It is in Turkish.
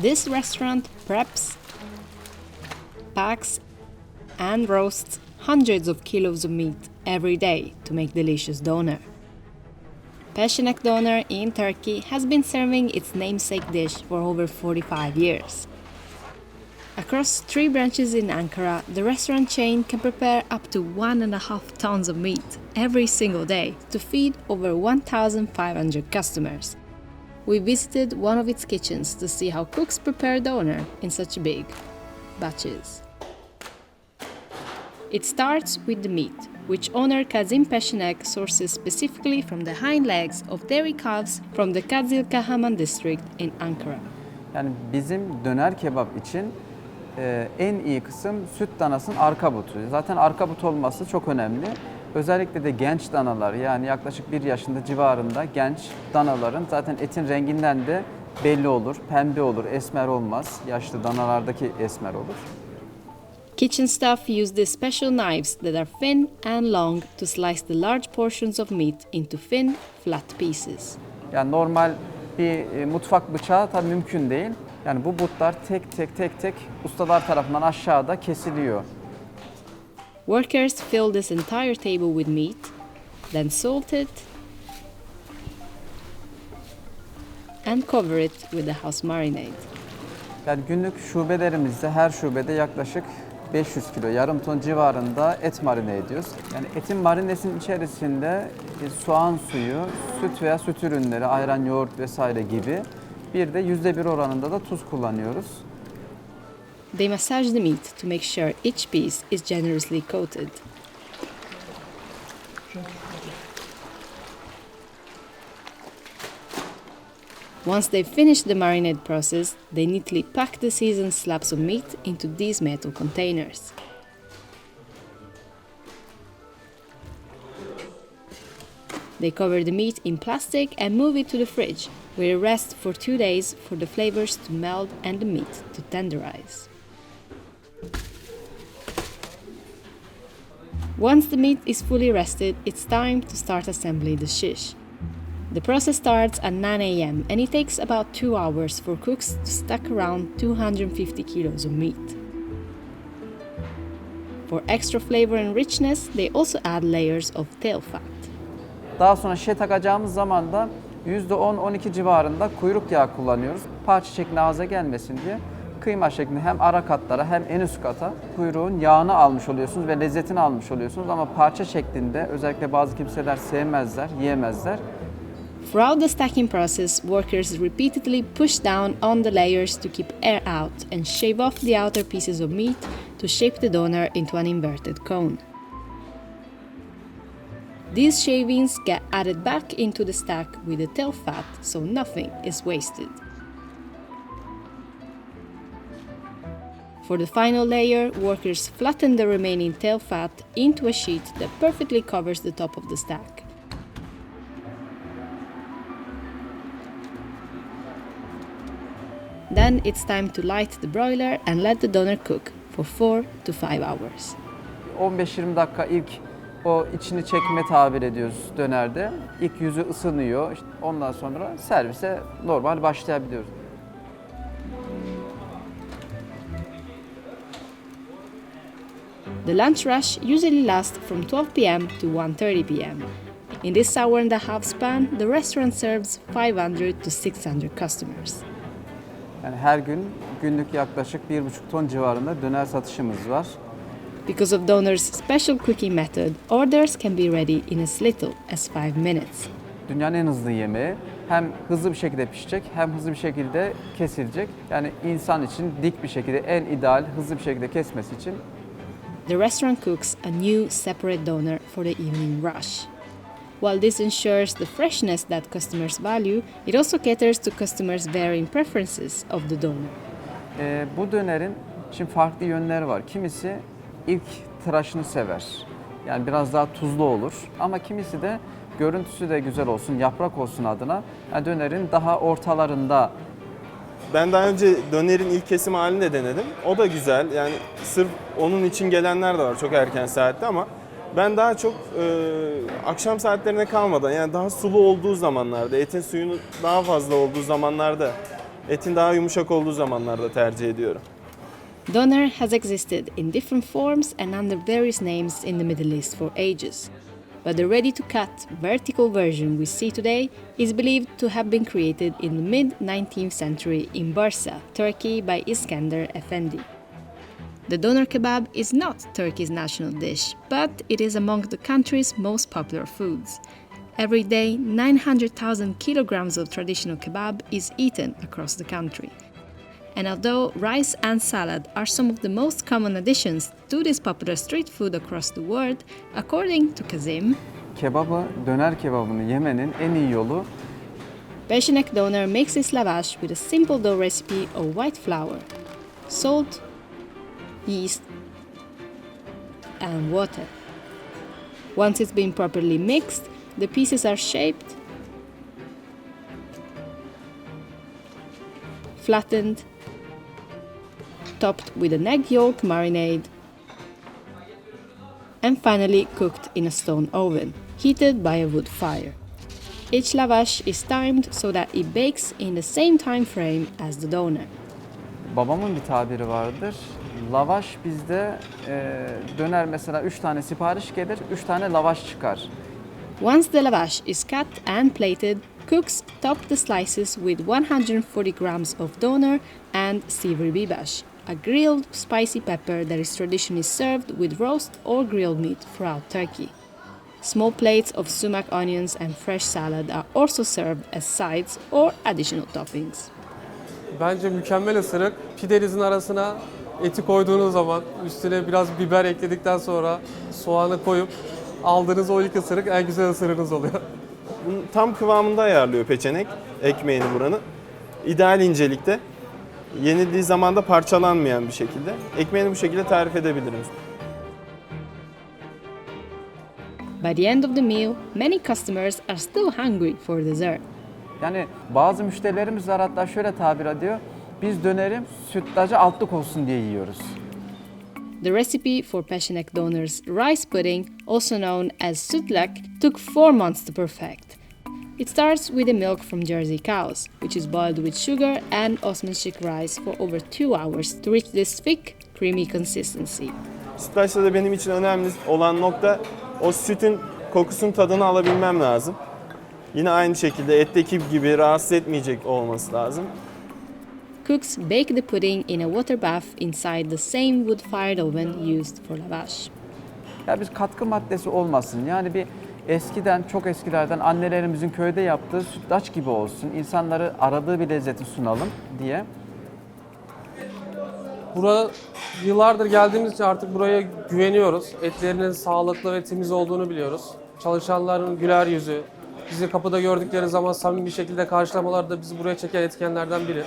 This restaurant preps, packs, and roasts hundreds of kilos of meat every day to make delicious doner. Peçenek Döner in Turkey has been serving its namesake dish for over 45 years. Across 3 branches in Ankara, the restaurant chain can prepare up to 1.5 tons of meat every single day to feed over 1,500 customers. We visited one of its kitchens to see how cooks prepare doner in such big batches. It starts with the meat, which owner Kazim Peçenek sources specifically from the hind legs of dairy calves from the Kazilkahaman district in Ankara. Yani bizim döner kebap için en iyi kısım süt danasının arka butu. Zaten arka but olması çok önemli. Özellikle de genç danalar, yani yaklaşık 1 yaşında civarında genç danaların zaten etin renginden de belli olur. Pembe olur, esmer olmaz. Yaşlı danalardaki esmer olur. Kitchen staff use these special knives that are thin and long to slice the large portions of meat into thin, flat pieces. Yani normal bir mutfak bıçağı tabii mümkün değil. Yani bu butlar tek tek ustalar tarafından aşağıda kesiliyor. Workers fill this entire table with meat, then salt it and cover it with the house marinade. Yani günlük şubelerimizde her şubede yaklaşık 500 kilo, yarım ton civarında et marine ediyoruz. Yani etin marinesinin içerisinde soğan suyu, süt veya süt ürünleri, ayran, yoğurt vesaire gibi bir de %1 oranında da tuz kullanıyoruz. They massage the meat to make sure each piece is generously coated. Once they've finished the marinade process, they neatly pack the seasoned slabs of meat into these metal containers. They cover the meat in plastic and move it to the fridge, where it rests for 2 days for the flavors to meld and the meat to tenderize. Once the meat is fully rested, it's time to start assembling the shish. The process starts at 9 a.m. and it takes about 2 hours for cooks to stack around 250 kilos of meat. For extra flavor and richness, they also add layers of tail fat. Daha sonra şişe takacağımız zaman da %10-12 civarında kuyruk yağı kullanıyoruz. Parça şeklinde ağza gelmesin diye kıyma şeklinde hem ara katlara hem en üst kata kuyruğun yağını almış oluyorsunuz ve lezzetini almış oluyorsunuz. Ama parça şeklinde özellikle bazı kimseler sevmezler, yiyemezler. Throughout the stacking process, workers repeatedly push down on the layers to keep air out and shave off the outer pieces of meat to shape the doner into an inverted cone. These shavings get added back into the stack with the tail fat, so nothing is wasted. For the final layer, workers flatten the remaining tail fat into a sheet that perfectly covers the top of the stack. Then it's time to light the broiler and let the doner cook for 4 to 5 hours. 15-20 dakika ilk o içini çekme tabir ediyoruz dönerde. İlk yüzü ısınıyor. İşte ondan sonra servise normal başlayabiliyoruz. The lunch rush usually lasts from 12 p.m. to 1:30 p.m. In this hour-and-a-half span, the restaurant serves 500 to 600 customers. Yani her gün günlük yaklaşık 1,5 ton civarında döner satışımız var. Because of Döner's special cooking method, orders can be ready in as little as 5 minutes. Dünyanın en hızlı yemeği. Hem hızlı bir şekilde pişecek hem hızlı bir şekilde kesilecek. Yani insan için dik bir şekilde en ideal hızlı bir şekilde kesmesi için. The restaurant cooks a new separate doner for the evening rush. While this ensures the freshness that customers value, it also caters to customers' varying preferences of the doner. Bu dönerin şimdi farklı yönleri var. Kimisi ilk tıraşını sever. Yani biraz daha tuzlu olur. Ama kimisi de görüntüsü de güzel olsun, yaprak olsun adına yani dönerin daha ortalarında. Ben daha önce dönerin ilk kesim halini de denedim. O da güzel. Yani sırf onun için gelenler de var çok erken saatte ama ben daha çok akşam saatlerine kalmadan yani daha sulu olduğu zamanlarda, etin suyunun daha fazla olduğu zamanlarda Etin daha yumuşak olduğu zamanlarda tercih ediyorum. Doner has existed in different forms and under various names in the Middle East for ages. But the ready-to-cut vertical version we see today is believed to have been created in the mid-19th century in Bursa, Turkey by Iskender Efendi. The doner kebab is not Turkey's national dish, but it is among the country's most popular foods. Every day, 900,000 kilograms of traditional kebab is eaten across the country. And although rice and salad are some of the most common additions to this popular street food across the world, according to Kazim, Döner kebabını yemenin en iyi yolu Peçenek Döner makes its lavash with a simple dough recipe of white flour, salt, yeast, and water. Once it's been properly mixed, the pieces are shaped, flattened, topped with an egg yolk marinade, and finally cooked in a stone oven, heated by a wood fire. Each lavash is timed so that it bakes in the same time frame as the doner. babamın bir tabiri vardır. Lavaş bizde döner mesela 3 tane sipariş gelir, 3 tane lavaş çıkar. Once the lavash is cut and plated, cooks top the slices with 140 grams of doner and sivri bibash, a grilled spicy pepper that is traditionally served with roast or grilled meat throughout Turkey. Small plates of sumac onions and fresh salad are also served as sides or additional toppings. Bence mükemmel ısırık. Pidenizin arasına eti koyduğunuz zaman üstüne biraz biber ekledikten sonra soğanı koyup aldığınız o ilk ısırık en güzel ısırığınız oluyor. Bunu tam kıvamında ayarlıyor peçenek ekmeğini buranın. İdeal incelikte. Yenildiği zaman da parçalanmayan bir şekilde. Ekmeğini bu şekilde tarif edebilirim. By the end of the meal, many customers are still hungry for dessert. Yani bazı müşterilerimiz var, hatta şöyle tabir ediyor. Biz döneri sütlacı altlık olsun diye yiyoruz. The recipe for Peçenek Döner's rice pudding, also known as sütlak, took 4 months to perfect. It starts with the milk from Jersey cows, which is boiled with sugar and Osmanşik rice for over 2 hours to reach this thick, creamy consistency. Sütlaçta da benim için önemli olan nokta o sütün kokusun tadını alabilmem lazım. Yine aynı şekilde etteki gibi rahatsız etmeyecek olması lazım. Cooks bake the pudding in a water bath inside the same wood-fired oven used for lavash. Ya biz katkı maddesi olmasın. Yani bir eskiden, çok eskilerden annelerimizin köyde yaptığı sütlaç gibi olsun. İnsanları aradığı bir lezzeti sunalım diye. Buraya yıllardır geldiğimiz için artık buraya güveniyoruz. Etlerinin sağlıklı ve temiz olduğunu biliyoruz. Çalışanların güler yüzü, bizi kapıda gördükleri zaman samimi bir şekilde karşılamaları da bizi buraya çeken etkenlerden biri.